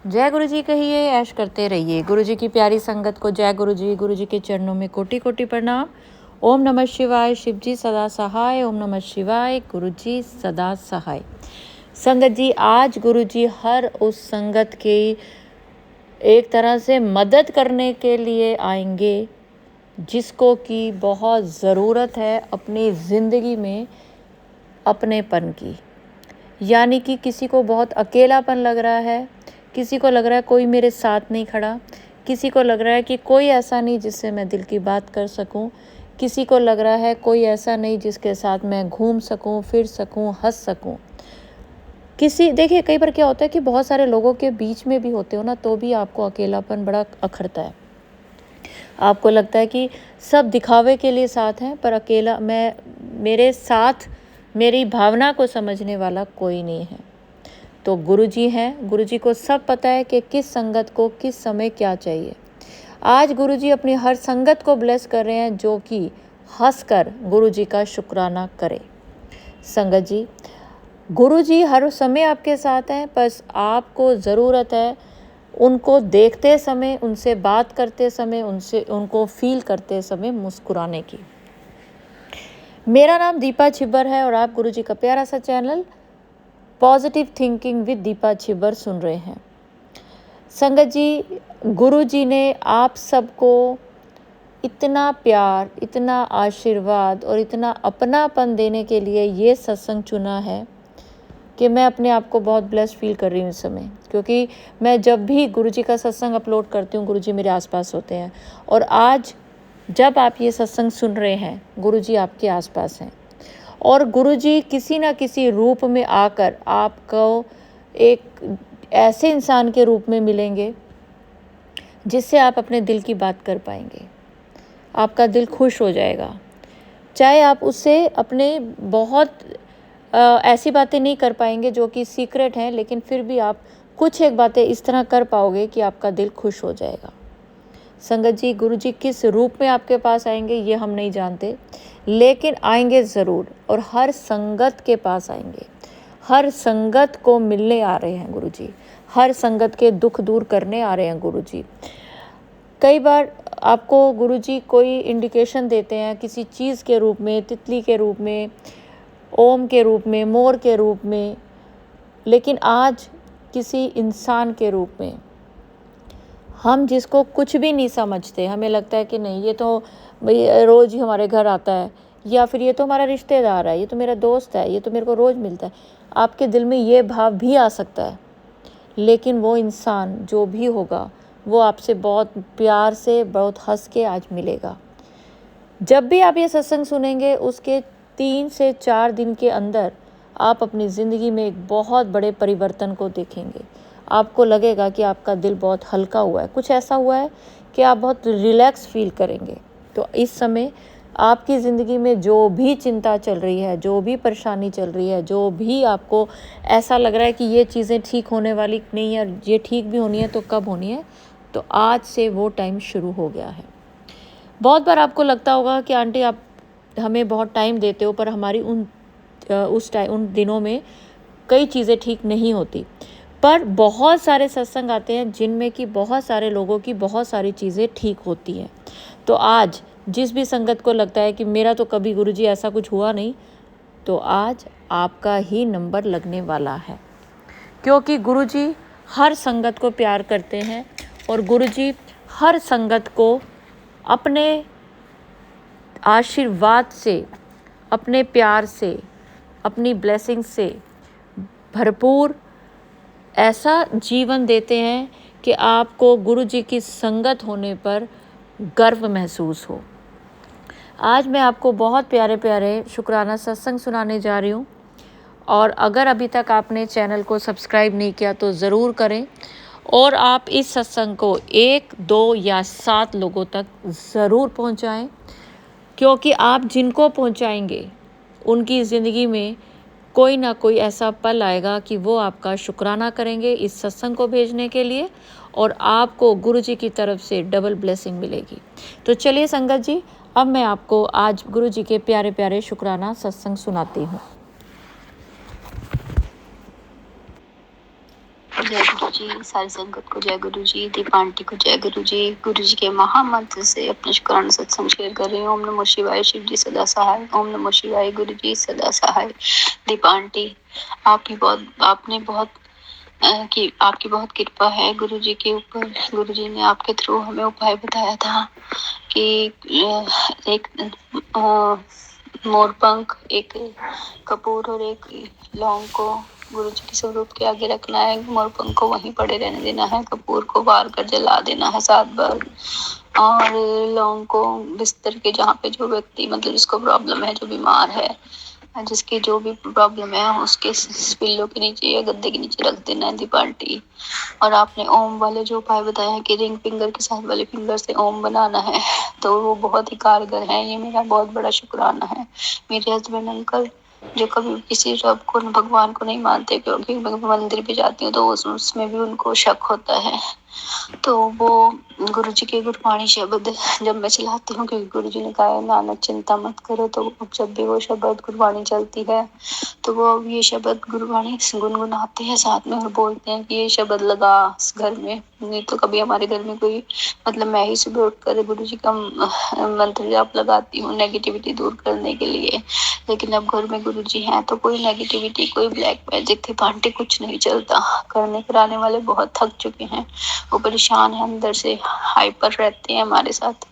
जय गुरु जी कहिए, ऐश करते रहिए। गुरु जी की प्यारी संगत को जय गुरु जी के चरणों में कोटि कोटि प्रणाम। ओम नमः शिवाय, शिव जी सदा सहाय। ओम नमः शिवाय, गुरु जी सदा सहाय। संगत जी, आज गुरु जी हर उस संगत की एक तरह से मदद करने के लिए आएंगे जिसको कि बहुत ज़रूरत है अपनी ज़िंदगी में अपनेपन की। यानी कि किसी को बहुत अकेलापन लग रहा है, किसी को लग रहा है कोई मेरे साथ नहीं खड़ा, किसी को लग रहा है कि कोई ऐसा नहीं जिससे मैं दिल की बात कर सकूं, किसी को लग रहा है कोई ऐसा नहीं जिसके साथ मैं घूम सकूं, फिर सकूं, हंस सकूं। देखिए, कई बार क्या होता है कि बहुत सारे लोगों के बीच में भी होते हो ना, तो भी आपको अकेलापन बड़ा अखरता है। आपको लगता है कि सब दिखावे के लिए साथ हैं, पर अकेला मेरे साथ मेरी भावना को समझने वाला कोई नहीं है। तो गुरु जी हैं, गुरु जी को सब पता है कि किस संगत को किस समय क्या चाहिए। आज गुरु जी अपनी हर संगत को ब्लेस कर रहे हैं जो कि हंसकर गुरु जी का शुक्राना करे। संगत जी, गुरु जी हर समय आपके साथ हैं, बस आपको ज़रूरत है उनको देखते समय, उनसे बात करते समय, उनको फील करते समय मुस्कुराने की। मेरा नाम दीपा छिब्बर है और आप गुरु जी का प्यारा सा channel positive thinking with Deepa Chhibber सुन रहे हैं। संगत जी, गुरु जी ने आप सबको इतना प्यार, इतना आशीर्वाद और इतना अपनापन देने के लिए ये सत्संग चुना है कि मैं अपने आप को बहुत ब्लेस्ड फील कर रही हूँ इस समय। क्योंकि मैं जब भी गुरु जी का सत्संग अपलोड करती हूँ, गुरु जी मेरे आसपास होते हैं। और आज जब आप ये सत्संग सुन रहे हैं, गुरु जी आपके आसपास हैं और गुरु जी किसी न किसी रूप में आकर आपको एक ऐसे इंसान के रूप में मिलेंगे जिससे आप अपने दिल की बात कर पाएंगे। आपका दिल खुश हो जाएगा। चाहे आप उससे अपने बहुत ऐसी बातें नहीं कर पाएंगे जो कि सीक्रेट हैं, लेकिन फिर भी आप कुछ एक बातें इस तरह कर पाओगे कि आपका दिल खुश हो जाएगा। संगत जी, गुरु जी किस रूप में आपके पास आएंगे ये हम नहीं जानते, लेकिन आएंगे ज़रूर और हर संगत के पास आएंगे। हर संगत को मिलने आ रहे हैं गुरु जी, हर संगत के दुख दूर करने आ रहे हैं गुरु जी। कई बार आपको गुरु जी कोई इंडिकेशन देते हैं किसी चीज़ के रूप में, तितली के रूप में, ओम के रूप में, मोर के रूप में, लेकिन आज किसी इंसान के रूप में। हम जिसको कुछ भी नहीं समझते, हमें लगता है कि नहीं, ये तो भाई रोज़ ही हमारे घर आता है, या फिर ये तो हमारा रिश्तेदार है, ये तो मेरा दोस्त है, ये तो मेरे को रोज़ मिलता है। आपके दिल में ये भाव भी आ सकता है, लेकिन वो इंसान जो भी होगा वो आपसे बहुत प्यार से, बहुत हंस के आज मिलेगा। जब भी आप ये सत्संग सुनेंगे, उसके 3 से 4 दिन के अंदर आप अपनी ज़िंदगी में एक बहुत बड़े परिवर्तन को देखेंगे। आपको लगेगा कि आपका दिल बहुत हल्का हुआ है, कुछ ऐसा हुआ है कि आप बहुत रिलैक्स फील करेंगे। तो इस समय आपकी ज़िंदगी में जो भी चिंता चल रही है, जो भी परेशानी चल रही है, जो भी आपको ऐसा लग रहा है कि ये चीज़ें ठीक होने वाली नहीं है, ये ठीक भी होनी है तो कब होनी है, तो आज से वो टाइम शुरू हो गया है। बहुत बार आपको लगता होगा कि आंटी आप हमें बहुत टाइम देते हो, पर हमारी उन दिनों में कई चीज़ें ठीक नहीं होती। पर बहुत सारे सत्संग आते हैं जिनमें कि बहुत सारे लोगों की बहुत सारी चीज़ें ठीक होती हैं। तो आज जिस भी संगत को लगता है कि मेरा तो कभी गुरुजी ऐसा कुछ हुआ नहीं, तो आज आपका ही नंबर लगने वाला है। क्योंकि गुरुजी हर संगत को प्यार करते हैं और गुरुजी हर संगत को अपने आशीर्वाद से, अपने प्यार से, अपनी ब्लेसिंग से भरपूर ऐसा जीवन देते हैं कि आपको गुरु जी की संगत होने पर गर्व महसूस हो। आज मैं आपको बहुत प्यारे प्यारे शुक्राना सत्संग सुनाने जा रही हूँ, और अगर अभी तक आपने चैनल को सब्सक्राइब नहीं किया तो ज़रूर करें, और आप इस सत्संग को 1, 2 या 7 लोगों तक ज़रूर पहुँचाएँ, क्योंकि आप जिनको पहुँचाएंगे उनकी ज़िंदगी में कोई ना कोई ऐसा पल आएगा कि वो आपका शुक्राना करेंगे इस सत्संग को भेजने के लिए, और आपको गुरु जी की तरफ से डबल ब्लेसिंग मिलेगी। तो चलिए संगत जी, अब मैं आपको आज गुरु जी के प्यारे प्यारे शुक्राना सत्संग सुनाती हूँ। जय गुरु जी, सारी संगत को जय गुरु जी, दीप आंटी को जय गुरु जी। गुरु जी के महामंत्र से अपने शुक्राना सत्संग शेयर कर रही हूँ। ओम नमः शिवाय, शिव जी सदा सहाय। ओम नमः शिवाय, गुरु जी सदा सहाय। दीप आंटी, आपने बहुत कि आपकी बहुत कृपा है गुरु जी के ऊपर। गुरु जी ने आपके थ्रू हमें उपाय बताया था कि एक मोरपंख, एक कपूर और एक लौंग को गुरु जी के स्वरूप के आगे रखना है। मोरपंख को वहीं पड़े रहने देना है, कपूर को बार कर जला देना है 7 बार, और लौंग को बिस्तर के जहाँ पे जो व्यक्ति मतलब जिसको प्रॉब्लम है, जो बीमार है, जिसकी जो भी प्रॉब्लम है, उसके पिल्लों के नीचे या गद्दे के नीचे रख देना है दीप आंटी। और आपने ओम वाले जो उपाय बताया है कि रिंग फिंगर के साथ वाले फिंगर से ओम बनाना है, तो वो बहुत ही कारगर है। ये मेरा बहुत बड़ा शुक्राना है। मेरे हस्बैंड अंकल जो कभी किसी रब को भगवान को नहीं मानते, क्योंकि मैं मंदिर भी जाती हूँ तो उसमें भी उनको शक होता है, तो वो गुरु जी के गुरबाणी शब्द जब मैं चलाती हूँ, क्योंकि गुरु जी ने कहा है नानक चिंता मत करो, तो जब भी वो शब्द गुरबाणी चलती है तो वो ये शब्द गुरबाणी गुनगुनाते हैं साथ में और बोलते हैं कि ये शब्द लगा घर में। नहीं तो कभी हमारे घर में कोई मतलब मैं ही सुबह उठकर गुरु जी का मंत्र जाप लगाती हूँ नेगेटिविटी दूर करने के लिए। लेकिन अब घर में गुरु जी हैं तो कोई नेगेटिविटी, कोई ब्लैक मैजिक थे पांटे कुछ नहीं चलता। करने कराने वाले बहुत थक चुके हैं, वो परेशान है, अंदर से हाइपर रहते हैं हमारे साथ।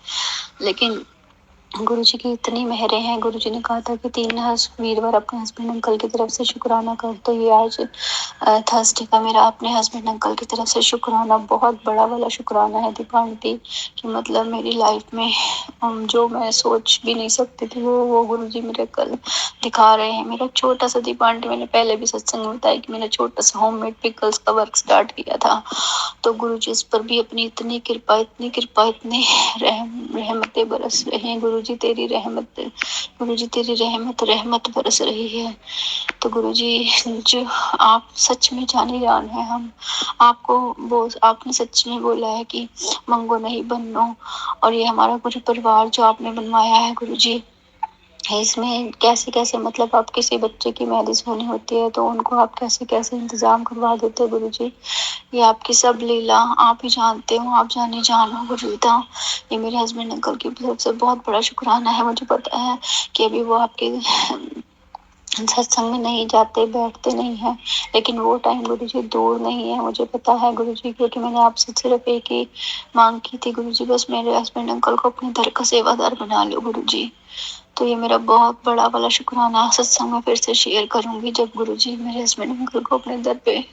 लेकिन गुरु जी की इतनी मेहरें हैं। गुरु जी ने कहा था कि 3 वीरवार अपने हस्बैंड अंकल की तरफ से शुक्राना कर, तो ये आज थर्सडे का मेरा अपने हस्बैंड अंकल की तरफ से शुक्राना, बहुत बड़ा वाला शुक्राना है दीपा आंटी, कि मतलब मेरी लाइफ में जो मैं सोच भी नहीं सकती थी वो गुरु जी मेरे कल दिखा रहे हैं। मेरा छोटा सा दीपा आंटी, मैंने पहले भी सत्संग में बताया कि मैंने छोटा सा होममेड पिकल्स का वर्क स्टार्ट किया था, तो गुरु जी इस पर भी अपनी इतनी कृपा, इतनी कृपा, इतनी रहमतें बरस रही हैं। गुरु जी तेरी रहमत, गुरु जी तेरी रहमत रहमत बरस रही है। तो गुरु जी जो आप सच में जाने जान है, हम आपको वो आपने सच में बोला है कि मंगो नहीं बनो, और ये हमारा पूरा परिवार जो आपने बनवाया है गुरु जी, इसमें कैसे कैसे मतलब आप किसी बच्चे की मैरिज होनी होती है तो उनको आप कैसे कैसे इंतजाम करवा देते हो गुरु जी। ये आपकी सब लीला आप ही जानते हो, आप जाने जानो गुरुदा। ये मेरे हस्बैंड अंकल की तरफ से बहुत बड़ा शुक्राना है। मुझे पता है कि अभी वो आपके सत्संग में नहीं जाते, बैठते नहीं है, लेकिन वो टाइम गुरु जी दूर नहीं है, मुझे पता है गुरु जी, क्योंकि मैंने आपसे सिर्फ एक ही मांग की थी गुरु जी, बस मेरे हस्बैंड अंकल को अपने दर का सेवादार बना लो गुरु जी। तो ये मेरा बहुत बड़ा वाला शुक्राना सत्संग में फिर से शेयर करूंगी, जब गुरु जी मेरे हस्बैंड अंकल को अपने दर पे,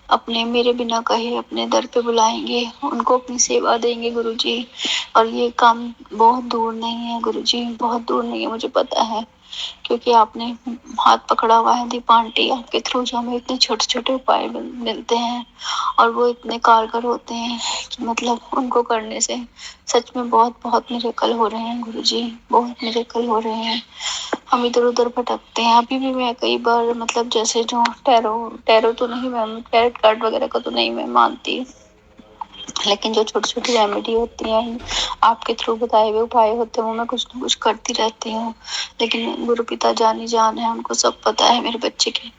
अपने मेरे बिना कहे अपने दर पे बुलाएंगे, उनको अपनी सेवा देंगे गुरु जी। और ये काम बहुत दूर नहीं है गुरु जी, बहुत दूर नहीं है, मुझे पता है, क्योंकि आपने हाथ पकड़ा हुआ है दीपा आंटी। आपके थ्रू जो हमें इतने छोटे छोटे उपाय मिलते हैं और वो इतने कारगर होते हैं कि मतलब उनको करने से सच में बहुत बहुत मिरेकल हो रहे हैं गुरु जी, बहुत मिरेकल हो रहे हैं। हम इधर उधर भटकते हैं। अभी भी मैं कई बार मतलब जैसे जो टैरो टैरो तो नहीं, मैं टैरेट कार्ड वगैरह को तो नहीं मैं मानती, लेकिन जो छोटी छोटी रेमेडी होती हैं, आपके थ्रू बताए हुए उपाय होते हैं, वो मैं कुछ ना कुछ करती रहती हूँ। लेकिन गुरु पिता जानी जान है, उनको सब पता है मेरे बच्चे के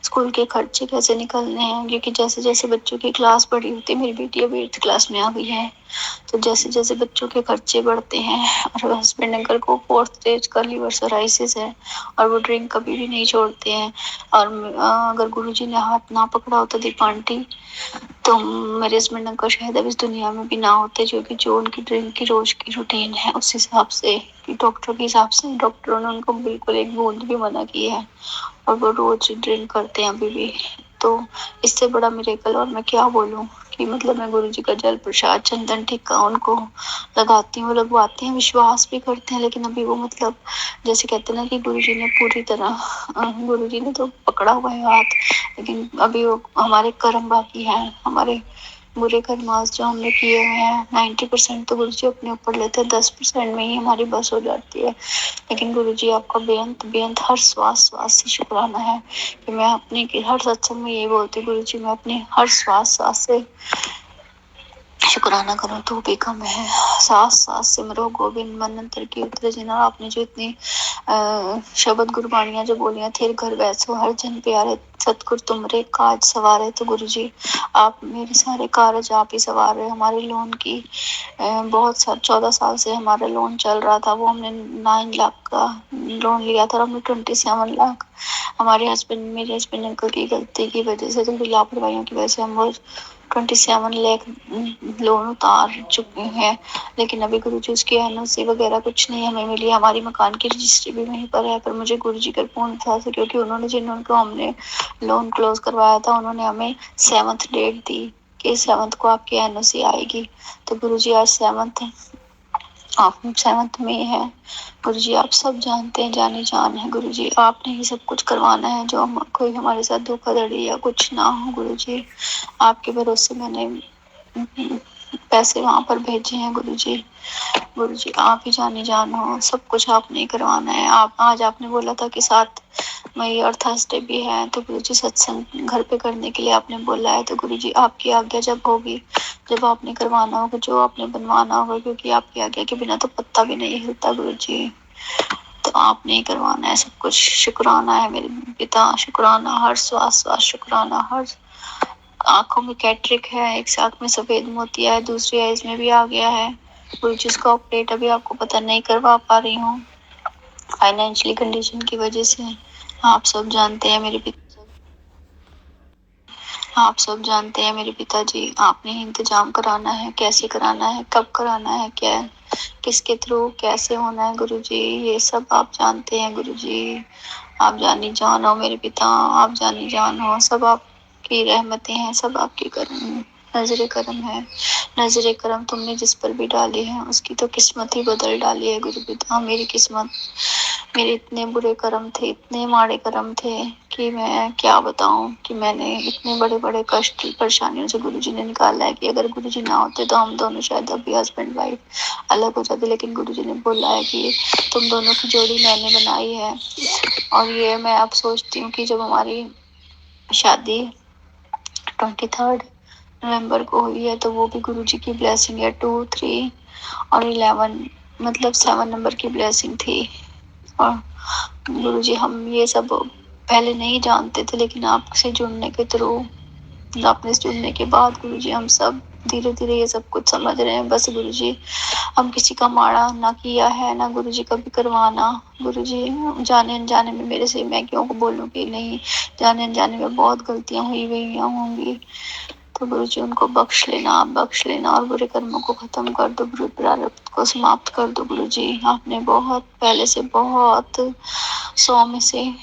स्कूल के खर्चे कैसे निकलने हैं, क्योंकि जैसे जैसे बच्चों की क्लास बढ़ी होती है, मेरी बेटी अभी 8th क्लास में आ गई है, तो जैसे जैसे बच्चों के खर्चे बढ़ते हैं, और हस्बैंड अंकल को 4th स्टेज का लिवर सोराइसिस है, और वो ड्रिंक कभी भी नहीं छोड़ते हैं। और अगर गुरुजी ने हाथ ना पकड़ा होता दीपा आंटी, तो मेरे हस्बैंड अंकल शायद अब इस दुनिया में भी ना होते, जो कि जो उनकी ड्रिंक की रोज की रूटीन है उस हिसाब से, कि डॉक्टर के हिसाब से डॉक्टरों ने उनको बिल्कुल एक बूंद भी मना की है, और वो रोज ड्रिंक करते हैं अभी भी। तो इससे बड़ा मिरेकल और मैं क्या बोलूं, कि मतलब मैं गुरु जी का जल प्रसाद चंदन टिक्का उनको लगाती हूँ, लगवाते हैं, विश्वास भी करते हैं, लेकिन अभी वो मतलब जैसे कहते हैं ना कि गुरु जी ने पूरी तरह, गुरु जी ने तो पकड़ा हुआ है हाथ, लेकिन अभी वो हमारे कर्म बाकी है, हमारे बुरे कर्म आज जो हमने किए हुए हैं 90% तो गुरु जी अपने ऊपर लेते हैं, 10% में ही हमारी बस हो जाती है। लेकिन गुरु जी आपका बेअंत बेअंत हर श्वास श्वास से शुक्राना है, कि मैं अपनी हर सत्संग में ये बोलती हूँ गुरु जी, मैं अपने हर श्वास श्वास से शुक्राना करो तो भी कम है। सास सास सिमरो गोविंद मन अंतर की उतरे जिना, आपने जो इतनी शब्द गुरबानियां जो बोलियां, थे घर बैसो हर जन प्यारे, सतगुरु तुमरे काज सवारे। तो गुरु जी आप मेरे सारे कारज आप ही सवार रहे। हमारे लोन की बहुत साल 14 साल से हमारा लोन चल रहा था, वो हमने 9 लाख का लोन लिया था और हमने 27 लाख हमारे हस्बैंड मेरे हस्बैंड अंकल की गलती की वजह से, थोड़ी लापरवाहियों की वजह से हम वो 27 लाख लोन उतार चुके हैं। लेकिन अभी गुरु जी उसकी एनओसी वगैरह कुछ नहीं हमें मिली। हमारी मकान की रजिस्ट्री भी वहीं पर है, पर मुझे गुरु जी का पूर्ण था क्योंकि उन्होंने जिन्होंने हमने लोन क्लोज करवाया था उन्होंने हमें 7th डेट दी कि 7th को आपकी एनओसी आएगी। तो गुरु जी आज 7th में है। गुरु जी आप सब जानते हैं, जाने जान है। गुरु जी आपने ही सब कुछ करवाना है, जो कोई हमारे साथ धोखाधड़ी या कुछ ना हो। गुरु जी आपके भरोसे मैंने पैसे वहां पर भेजे हैं। गुरु जी आप ही जाने जान हो, सब कुछ आपने ही करवाना है। आप आज आपने बोला था कि 7 मई और थर्सडे भी है, तो गुरु जी सत्संग घर पे करने के लिए आपने बोला है। तो गुरु जी आपकी आज्ञा जब होगी, जब आपने करवाना होगा, जो आपने बनवाना होगा, क्योंकि आपकी आज्ञा के बिना तो पत्ता भी नहीं हिलता गुरु जी। तो आपने ही करवाना है सब कुछ। शुक्राना है मेरे पिता, शुक्राना हर श्वास श्वास, शुक्राना हर आंखों में कैटरिक है, एक आंख में सफेद मोतिया है, दूसरी आइज में भी आ गया है। कोई चीज का ऑपरेट अभी आपको पता नहीं करवा पा रही हूँ फाइनेंशियली कंडीशन की वजह से। आप सब जानते हैं मेरे पिता, आप सब जानते हैं मेरे पिताजी, आपने ही इंतजाम कराना है, कैसे कराना है, कब कराना है, क्या किसके थ्रू कैसे होना है। गुरु जी ये सब आप जानते हैं। गुरु जी आप जानी जान हो मेरे पिता, आप जानी जान हो। सब आपकी रहमतें हैं, सब आपकी करम नजरे करम है। नजरे करम तुमने जिस पर भी डाली है उसकी तो किस्मत ही बदल डाली है। गुरु पिता मेरी किस्मत, मेरे इतने बुरे कर्म थे, इतने माड़े कर्म थे कि मैं क्या बताऊं कि मैंने इतने बड़े बड़े कष्ट परेशानियों से गुरुजी ने निकाला है कि अगर गुरुजी ना होते तो हम दोनों शायद अभी हस्बैंड वाइफ अलग हो जाते। लेकिन गुरुजी ने बोला है कि तुम दोनों की जोड़ी मैंने बनाई है। और ये मैं अब सोचती हूँ कि जब हमारी शादी 23 नवंबर को हुई है तो वो भी गुरुजी की ब्लेसिंग है। 2, 3 और 11 मतलब 7 नंबर की ब्लेसिंग थी। और गुरु जी हम ये सब पहले नहीं जानते थे, लेकिन आपसे जुड़ने के थ्रू, आपने जुड़ने के बाद गुरु जी हम सब धीरे धीरे ये सब कुछ समझ रहे हैं। बस गुरु जी हम किसी का माड़ा ना किया है, ना गुरु जी कभी करवाना। गुरु जी जाने अनजाने में मेरे से, मैं क्यों को बोलूं कि नहीं, जाने अनजाने में बहुत गलतियां हुई होंगी। तो गुरु जी उनको बख्श लेना, आप बख्श लेना और बुरे कर्मों को खत्म कर दो, बुरे प्रारब्ध को समाप्त कर दो। गुरु जी आपने बहुत पहले से बहुत 100 में से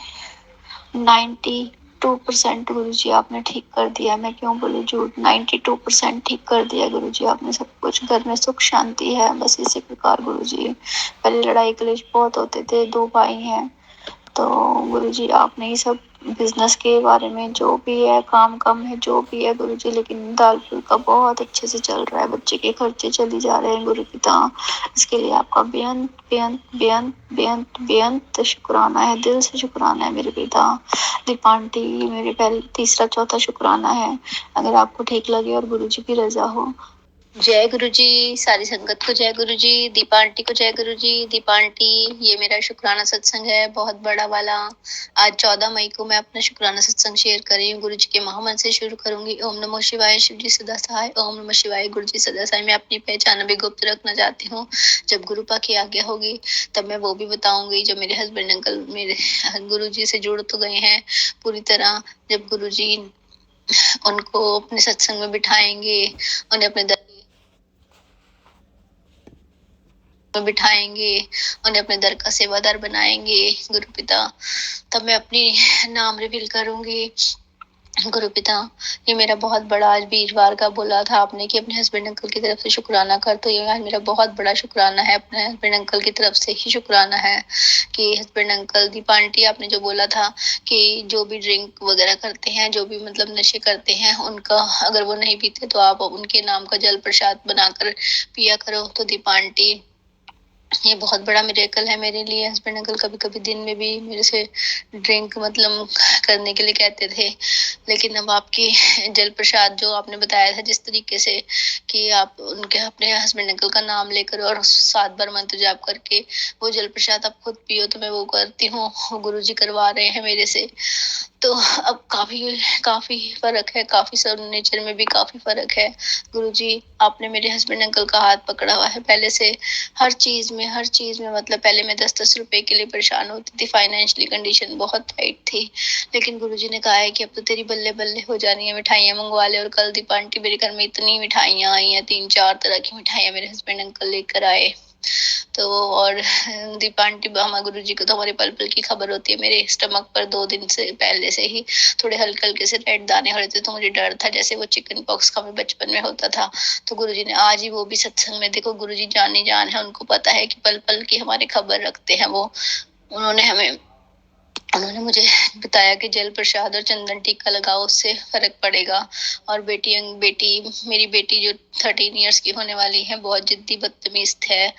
92% गुरु जी आपने ठीक कर दिया। मैं क्यों बोलूं झूठ, 92% ठीक कर दिया गुरु जी आपने सब कुछ। घर में सुख शांति है, बस इसी प्रकार गुरु जी। पहले लड़ाई क्लेश बहुत होते थे, 2 भाई हैं। तो गुरुजी आपने ही सब बिजनेस के बारे में, जो भी है काम कम है जो भी है गुरुजी, लेकिन दाल फुल्का बहुत अच्छे से चल रहा है, बच्चे के खर्चे चली जा रहे हैं गुरु पिता। इसके लिए आपका बेअंत बेअंत बेअंत बेअंत बेअंत शुक्राना है, दिल से शुक्राना है मेरे पिता। दीपांटी मेरे पहले तीसरा चौथा शुक्राना है। अगर आपको ठीक लगे और गुरुजी की रजा हो। जय गुरु जी, सारी संगत को जय गुरु जी, दीपा आंटी को जय गुरु जी। दीपा आंटी ये मेरा शुक्राना सत्संग है, बहुत बड़ा वाला। आज 14 मई को मैं अपना शुक्राना सत्संग शेयर कर रही हूँ। गुरु जी के महामंत्र से शुरू करूंगी। ओम नमो शिवाय, शिव जी सदा सहाय। ओम नमो शिवाय, गुरु जी सदा सहाय। मैं अपनी पहचान अभी गुप्त रखना चाहती हूँ, जब गुरु पा की आज्ञा होगी तब मैं वो भी बताऊंगी। जब मेरे हस्बैंड अंकल मेरे गुरु जी से जुड़ तो गए हैं पूरी तरह, जब गुरु जी उनको अपने सत्संग में बिठाएंगे, उन्हें अपने में बिठाएंगे, उन्हें अपने दर का सेवादार बनाएंगे गुरु पिता, तब मैं अपनी नाम रिवील करूंगी। गुरु पिता ये मेरा बहुत बड़ा, आज वीरवार का बोला था आपने कि अपने हस्बैंड अंकल की तरफ से शुक्राना कर, तो ये आज मेरा बहुत बड़ा शुक्राना है, अपने हस्बैंड अंकल की तरफ से ही शुक्राना है कि हस्बैंड अंकल। दीपा आंटी आपने जो बोला था कि जो भी ड्रिंक वगैरह करते हैं, जो भी मतलब नशे करते हैं, उनका अगर वो नहीं पीते तो आप उनके नाम का जल प्रसाद बनाकर पिया करो। तो दीपा आंटी ये बहुत बड़ा मिरेकल है मेरे लिए। हस्बैंड अंकल कभी कभी दिन में भी मेरे से ड्रिंक मतलब करने के लिए कहते थे, लेकिन अब आपकी जल प्रसाद जो आपने बताया था जिस तरीके से कि आप उनके अपने हस्बैंड अंकल का नाम लेकर और 7 बार मंत्र जाप करके वो जल प्रसाद आप खुद पियो, तो मैं वो करती हूँ, गुरु जी करवा रहे हैं मेरे से। तो अब काफ़ी फ़र्क है, काफ़ी सब नेचर में भी काफ़ी फ़र्क है। गुरुजी, आपने मेरे हस्बैंड अंकल का हाथ पकड़ा हुआ है पहले से, हर चीज़ में मतलब पहले मैं 10-10 रुपए के लिए परेशान होती थी, फाइनेंशियली कंडीशन बहुत टाइट थी। लेकिन गुरुजी ने कहा है कि अब तो तेरी बल्ले-बल्ले हो जानी है, मिठाइयाँ मँगवा ले। और कल दीपा आंटी मेरे घर में इतनी मिठाइयाँ आई हैं, 3-4 तरह की मिठाइयाँ मेरे हस्बैंड अंकल लेकर आए। तो और दीपा आंटी हमारे गुरुजी को तो हमारे पल-पल की खबर होती है। मेरे स्टमक पर 2 दिन से पहले से ही थोड़े हल्के-हल्के से रेड दाने हो रहे थे, तो मुझे डर था जैसे वो चिकन पॉक्स का हमें बचपन में होता था। तो गुरुजी ने आज ही वो भी सत्संग में, देखो गुरुजी जानी जान है, उनको पता है कि पल-पल की हमारी खबर रखते हैं वो। उन्होंने मुझे बताया कि जल प्रसाद और चंदन टीका लगाओ, उससे फ़र्क पड़ेगा। और मेरी बेटी जो 13 इयर्स की होने वाली है, बहुत ज़िद्दी बदतमीज़ है।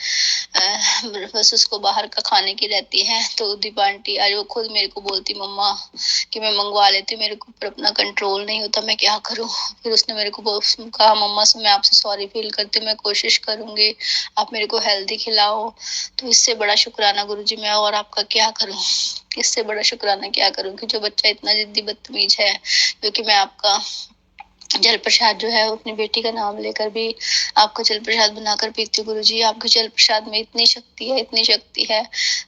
बस उसको बाहर का खाने की रहती है। तो दीपा आंटी आज वो खुद मेरे को बोलती, मम्मा कि मैं मँगवा लेती हूँ, मेरे को ऊपर अपना कंट्रोल नहीं होता, मैं क्या करूँ? फिर उसने मेरे को कहा, मम्मा मैं आपसे सॉरी फ़ील करती हूँ, मैं कोशिश करूँगी, आप मेरे को हेल्दी खिलाओ। तो इससे बड़ा शुक्राना गुरुजी मैं और आपका क्या करूँ? इससे बड़ा शुक्राना क्या करूँ कि जो बच्चा इतना ज़िद्दी बदतमीज़ है, क्योंकि मैं आपका जल प्रसाद जो है, वो अपनी बेटी का नाम लेकर भी आपका जल प्रसाद बनाकर पीती हूँ गुरुजी। आपके जल प्रसाद में इतनी शक्ति है।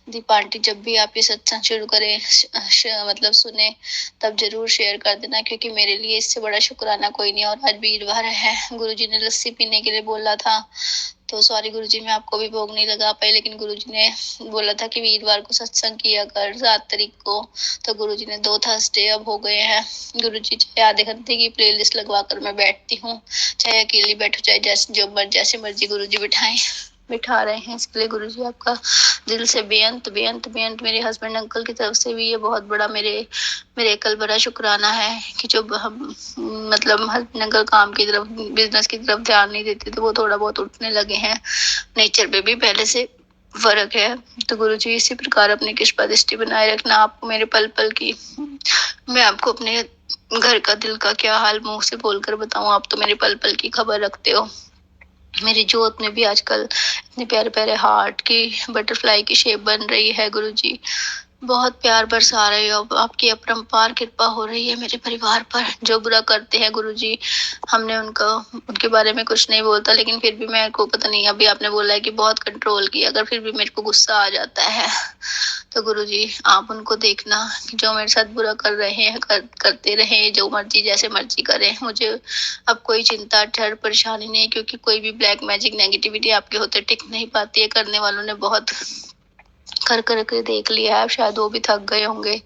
दीपा आंटी जब भी आप ये सत्संग शुरू करें, मतलब सुने, तब ज़रूर शेयर कर देना, क्योंकि मेरे लिए इससे बड़ा शुक्राना कोई नहीं। और आज वीरवार है, गुरुजी ने लस्सी पीने के लिए बोला था, तो सॉरी गुरुजी मैं आपको भी भोग नहीं लगा पाई, लेकिन गुरुजी ने बोला था कि वीरवार को सत्संग किया कर 7 तारीख को। तो गुरुजी ने 2 थर्सडे अब हो गए हैं। गुरुजी चाहे आधे घंटे की प्लेलिस्ट लगवा कर मैं बैठती हूँ, चाहे अकेली बैठूँ, चाहे जैसे मर्जी गुरुजी बिठा रहे हैं। इसके लिए गुरुजी आपका दिल से बेअंत मेरे हस्बैंड अंकल की तरफ से भी ये बहुत बड़ा मेरे अकल भरा शुक्राना है कि जो हम मतलब हस्बैंड अंकल काम की तरफ, बिजनेस की तरफ ध्यान नहीं देते, तो वो थोड़ा बहुत उठने लगे हैं। नेचर पे भी पहले से फर्क है। तो गुरुजी इसी प्रकार अपनी कृपा दृष्टि बनाए रखना। आपको मेरे पल की, मैं आपको अपने घर का दिल का क्या हाल मुंह से बोलकर बताऊं, आप तो मेरे पल की खबर रखते हो। मेरी जोत में भी आजकल इतने प्यारे प्यारे हार्ट की, बटरफ्लाई की शेप बन रही है गुरुजी। बहुत प्यार बरसा रहे हो, आपकी अपरंपार कृपा हो रही है मेरे परिवार पर। जो बुरा करते हैं गुरुजी, हमने उनके बारे में कुछ नहीं बोलता, लेकिन फिर भी मेरे को पता नहीं, अभी आपने बोला है कि बहुत कंट्रोल किया, अगर फिर भी मेरे को गुस्सा आ जाता है, तो गुरुजी आप उनको देखना कि जो मेरे साथ बुरा कर रहे हैं, करते रहे, जो मर्जी जैसे मर्जी करें। मुझे अब कोई चिंता, डर, परेशानी नहीं, क्योंकि कोई भी ब्लैक मैजिक नेगेटिविटी आपके होते टिक नहीं पाती है। करने वालों ने बहुत कर के देख लिया है, शायद वो भी थक गए होंगे।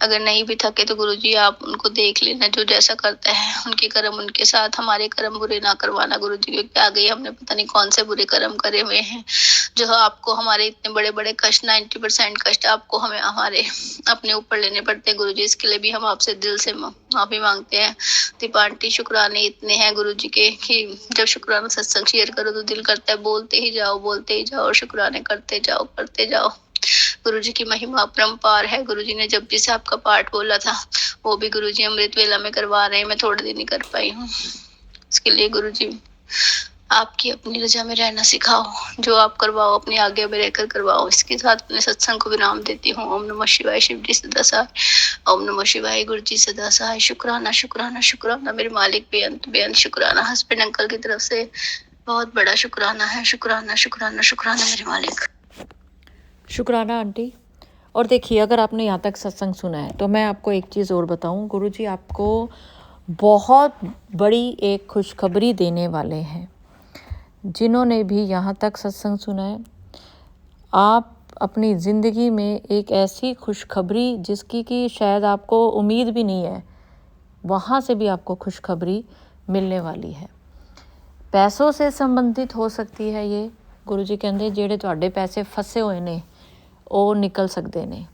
अगर नहीं भी थके तो गुरुजी आप उनको देख लेना, जो जैसा करता है उनके कर्म उनके साथ, हमारे कर्म बुरे ना करवाना गुरुजी, क्योंकि आगे हमने पता नहीं कौन से बुरे कर्म करे हुए हैं, जो आपको हमारे इतने बड़े बड़े कष्ट, 90% कष्ट आपको हमें हमारे अपने ऊपर लेने पड़ते हैं गुरुजी। इसके लिए भी हम आपसे दिल से माफी मांगते हैं। दीपा आंटी शुक्राने इतने हैं गुरुजी के कि जब शुक्राना सत्संग शेयर करो तो दिल करता है बोलते ही जाओ और शुक्राने करते जाओ। गुरुजी की महिमा अपरंपार है। गुरुजी ने जब भी से आपका पाठ बोला था, वो भी गुरुजी अमृत वेला में करवा रहे हैं, मैं थोड़े दिन ही कर पाई हूँ। इसके लिए गुरुजी आपकी अपनी रजा में रहना सिखाओ, जो आप करवाओ अपनी आज्ञा में रहकर करवाओ। इसके साथ अपने सत्संग को विराम देती हूँ। ओम नमः शिवाय, शिव जी सदा सहाय। ओम नमः शिवाय, गुरु जी सदा सहाय। शुक्राना मेरे मालिक, बेअंत शुक्राना हस्बैंड अंकल की तरफ से बहुत बड़ा शुक्राना है। शुक्राना मेरे मालिक। शुक्राना आंटी। और देखिए, अगर आपने यहाँ तक सत्संग सुना है तो मैं आपको एक चीज़ और बताऊँ, गुरुजी आपको बहुत बड़ी एक खुशखबरी देने वाले हैं। जिन्होंने भी यहाँ तक सत्संग सुना है, आप अपनी ज़िंदगी में एक ऐसी खुशखबरी जिसकी कि शायद आपको उम्मीद भी नहीं है, वहाँ से भी आपको खुशखबरी मिलने वाली है। पैसों से संबंधित हो सकती है ये। गुरुजी कहते जेड़े तुहाडे पैसे फसे हुए ने वो निकल सकते ने।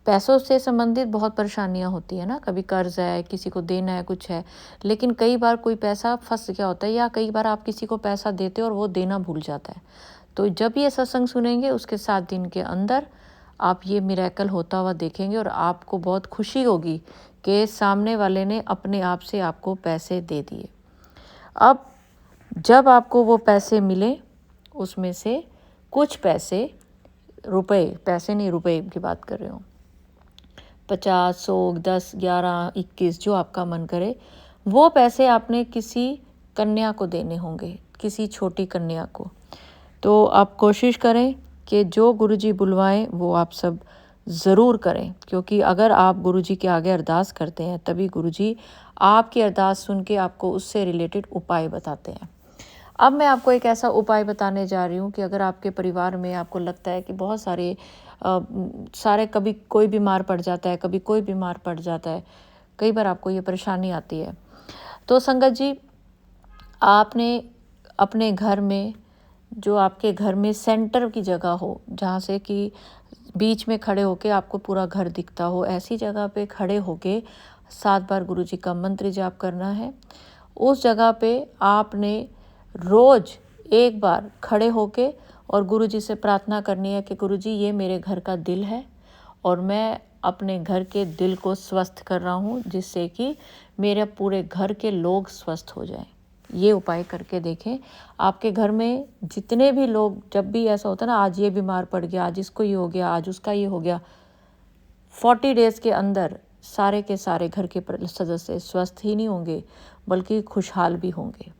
पैसों से संबंधित बहुत परेशानियां होती है ना, कभी कर्ज है, किसी को देना है, कुछ है, लेकिन कई बार कोई पैसा फंस गया होता है, या कई बार आप किसी को पैसा देते हो और वो देना भूल जाता है। तो जब ये सत्संग सुनेंगे उसके 7 दिन के अंदर आप ये मिरेकल होता हुआ देखेंगे और आपको बहुत खुशी होगी कि सामने वाले ने अपने आप से आपको पैसे दे दिए। अब जब आपको वो पैसे मिले, उसमें से कुछ पैसे, पैसे नहीं रुपए की बात कर रहे हो, 50, 100, 10, 11, 21 जो आपका मन करे, वो पैसे आपने किसी कन्या को देने होंगे, किसी छोटी कन्या को। तो आप कोशिश करें कि जो गुरुजी बुलवाएं वो आप सब ज़रूर करें, क्योंकि अगर आप गुरुजी के आगे अरदास करते हैं तभी गुरुजी आपकी अरदास सुन के आपको उससे रिलेटेड उपाय बताते हैं। अब मैं आपको एक ऐसा उपाय बताने जा रही हूँ कि अगर आपके परिवार में आपको लगता है कि बहुत सारे कभी कोई बीमार पड़ जाता है, कभी कोई बीमार पड़ जाता है, कई बार आपको ये परेशानी आती है, तो संगत जी आपने अपने घर में, जो आपके घर में सेंटर की जगह हो, जहाँ से कि बीच में खड़े होके आपको पूरा घर दिखता हो, ऐसी जगह पे खड़े होके 7 बार गुरुजी का मंत्र जाप करना है। उस जगह पे आपने रोज़ एक बार खड़े होके और गुरुजी से प्रार्थना करनी है कि गुरुजी ये मेरे घर का दिल है और मैं अपने घर के दिल को स्वस्थ कर रहा हूँ, जिससे कि मेरे पूरे घर के लोग स्वस्थ हो जाएं। ये उपाय करके देखें। आपके घर में जितने भी लोग, जब भी ऐसा होता है ना, आज ये बीमार पड़ गया, आज इसको ये हो गया, आज उसका ये हो गया, 40 डेज़ के अंदर सारे के सारे घर के सदस्य स्वस्थ ही नहीं होंगे बल्कि खुशहाल भी होंगे।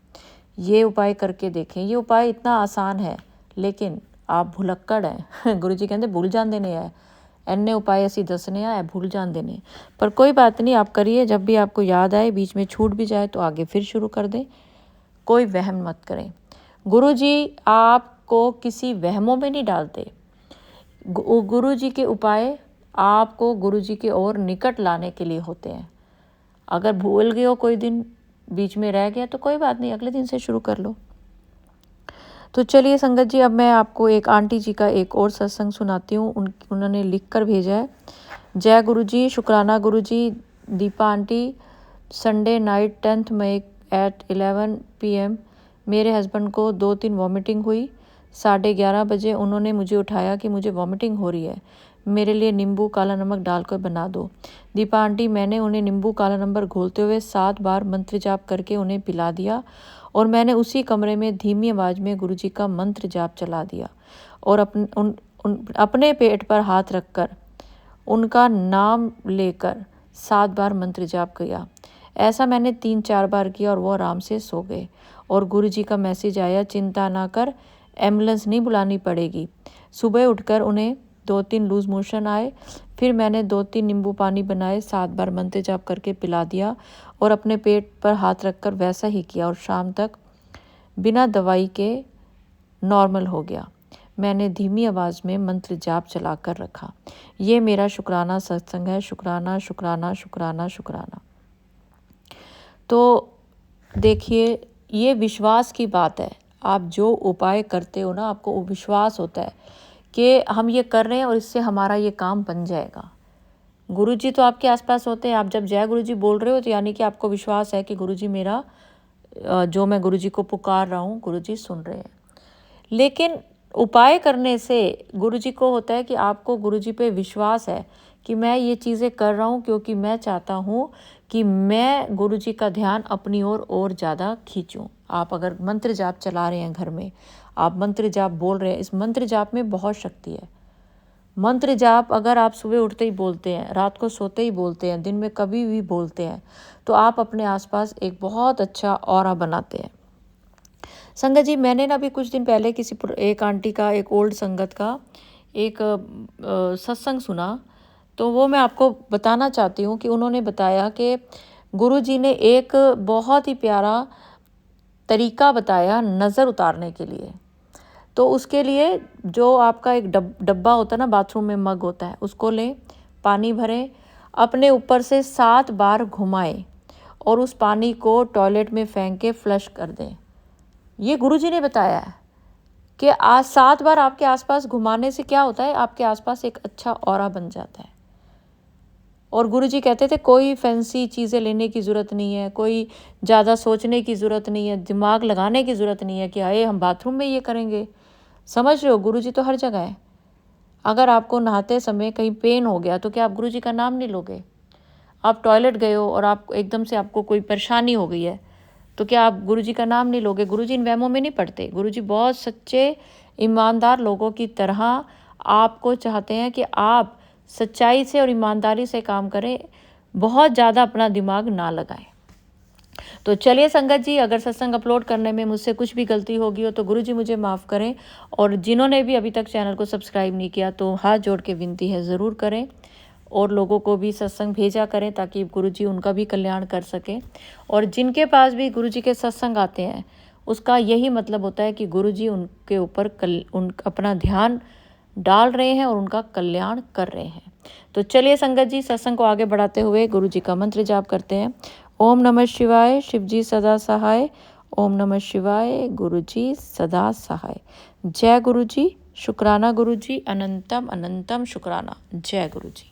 ये उपाय करके देखें। ये उपाय इतना आसान है लेकिन आप भुलक्कड़ हैं गुरुजी कहते भूल जान देने है, अन्य उपाय ऐसी दसने है भूल जान देने। पर कोई बात नहीं, आप करिए, जब भी आपको याद आए, बीच में छूट भी जाए तो आगे फिर शुरू कर दें। कोई वहम मत करें। गुरुजी आपको किसी वहमों में नहीं डालते। गुरुजी के उपाय आपको गुरुजी के और निकट लाने के लिए होते हैं। अगर भूल गए हो, कोई दिन बीच में रह गया, तो कोई बात नहीं, अगले दिन से शुरू कर लो। तो चलिए संगत जी, अब मैं आपको एक आंटी जी का एक और सत्संग सुनाती हूँ। उन्होंने लिख कर भेजा है। जय गुरुजी, शुक्राना गुरुजी। दीपा आंटी, संडे नाइट 10 मई एट 11 PM मेरे हस्बैंड को 2-3 वॉमिटिंग हुई। 11:30 बजे उन्होंने मुझे उठाया कि मुझे वॉमिटिंग हो रही है, मेरे लिए नींबू काला नमक डालकर बना दो। दीपा आंटी, मैंने उन्हें नींबू काला नमक घोलते हुए 7 बार मंत्र जाप करके उन्हें पिला दिया और मैंने उसी कमरे में धीमी आवाज़ में गुरुजी का मंत्र जाप चला दिया और अपने पेट पर हाथ रखकर उनका नाम लेकर 7 बार मंत्र जाप किया। ऐसा मैंने 3-4 बार किया और वो आराम से सो गए। और गुरुजी का मैसेज आया, चिंता ना कर, एम्बुलेंस नहीं बुलानी पड़ेगी। सुबह उठकर उन्हें 2-3 लूज मोशन आए, फिर मैंने 2-3 नींबू पानी बनाए, 7 बार मंत्र जाप करके पिला दिया और अपने पेट पर हाथ रखकर वैसा ही किया और शाम तक बिना दवाई के नॉर्मल हो गया। मैंने धीमी आवाज़ में मंत्र जाप चला कर रखा। ये मेरा शुक्राना सत्संग है। शुक्राना शुक्राना शुक्राना शुक्राना। तो देखिए, ये विश्वास की बात है। आप जो उपाय करते हो ना, आपको विश्वास होता है कि हम ये कर रहे हैं और इससे हमारा ये काम बन जाएगा। गुरुजी तो आपके आसपास होते हैं। आप जब जय गुरुजी बोल रहे हो तो यानी कि आपको विश्वास है कि गुरुजी मेरा जो मैं गुरुजी को पुकार रहा हूँ, गुरुजी सुन रहे हैं। लेकिन उपाय करने से गुरुजी को होता है कि आपको गुरुजी पे विश्वास है कि मैं ये चीज़ें कर रहा हूँ क्योंकि मैं चाहता हूँ कि मैं गुरुजी का ध्यान अपनी ओर और ज़्यादा खींचूँ। आप अगर मंत्र जाप चला रहे हैं घर में, आप मंत्र जाप बोल रहे हैं, इस मंत्र जाप में बहुत शक्ति है। मंत्र जाप अगर आप सुबह उठते ही बोलते हैं, रात को सोते ही बोलते हैं, दिन में कभी भी बोलते हैं, तो आप अपने आसपास एक बहुत अच्छा ऑरा बनाते हैं। संगत जी, मैंने ना अभी कुछ दिन पहले एक आंटी का, एक ओल्ड संगत का एक सत्संग सुना, तो वो मैं आपको बताना चाहती हूँ कि उन्होंने बताया कि गुरुजी ने एक बहुत ही प्यारा तरीका बताया नज़र उतारने के लिए। तो उसके लिए जो आपका एक डब्बा होता है ना, बाथरूम में मग होता है, उसको लें, पानी भरें, अपने ऊपर से 7 बार घुमाएं और उस पानी को टॉयलेट में फेंक के फ्लश कर दें। ये गुरुजी ने बताया है कि आज 7 बार आपके आसपास घुमाने से क्या होता है, आपके आसपास एक अच्छा ऑरा बन जाता है। और गुरुजी कहते थे कोई फैंसी चीज़ें लेने की ज़रूरत नहीं है, कोई ज़्यादा सोचने की ज़रूरत नहीं है, दिमाग लगाने की ज़रूरत नहीं है कि अरे हम बाथरूम में ये करेंगे। समझ रहे हो, गुरुजी तो हर जगह है। अगर आपको नहाते समय कहीं पेन हो गया तो क्या आप गुरुजी का नाम नहीं लोगे? आप टॉयलेट गए हो और आप एकदम से आपको कोई परेशानी हो गई है तो क्या आप गुरुजी का नाम नहीं लोगे? गुरुजी इन वहमों में नहीं पड़ते। गुरुजी बहुत सच्चे ईमानदार लोगों की तरह आपको चाहते हैं कि आप सच्चाई से और ईमानदारी से काम करें, बहुत ज़्यादा अपना दिमाग ना लगाएं। तो चलिए संगत जी, अगर सत्संग अपलोड करने में मुझसे कुछ भी गलती होगी हो तो गुरु जी मुझे माफ़ करें, और जिन्होंने भी अभी तक चैनल को सब्सक्राइब नहीं किया तो हाथ जोड़ के विनती है ज़रूर करें, और लोगों को भी सत्संग भेजा करें ताकि गुरु जी उनका भी कल्याण कर सकें। और जिनके पास भी गुरु जी के सत्संग आते हैं उसका यही मतलब होता है कि गुरु जी उनके ऊपर अपना ध्यान डाल रहे हैं और उनका कल्याण कर रहे हैं। तो चलिए संगत जी, सत्संग को आगे बढ़ाते हुए गुरु जी का मंत्र जाप करते हैं। ओम नमः शिवाय, शिव जी सदा सहाय। ओम नमः शिवाय, गुरु जी सदा सहाय। जय गुरु जी, शुक्राना गुरु जी, अनंतम अनंतम शुक्राना। जय गुरु जी।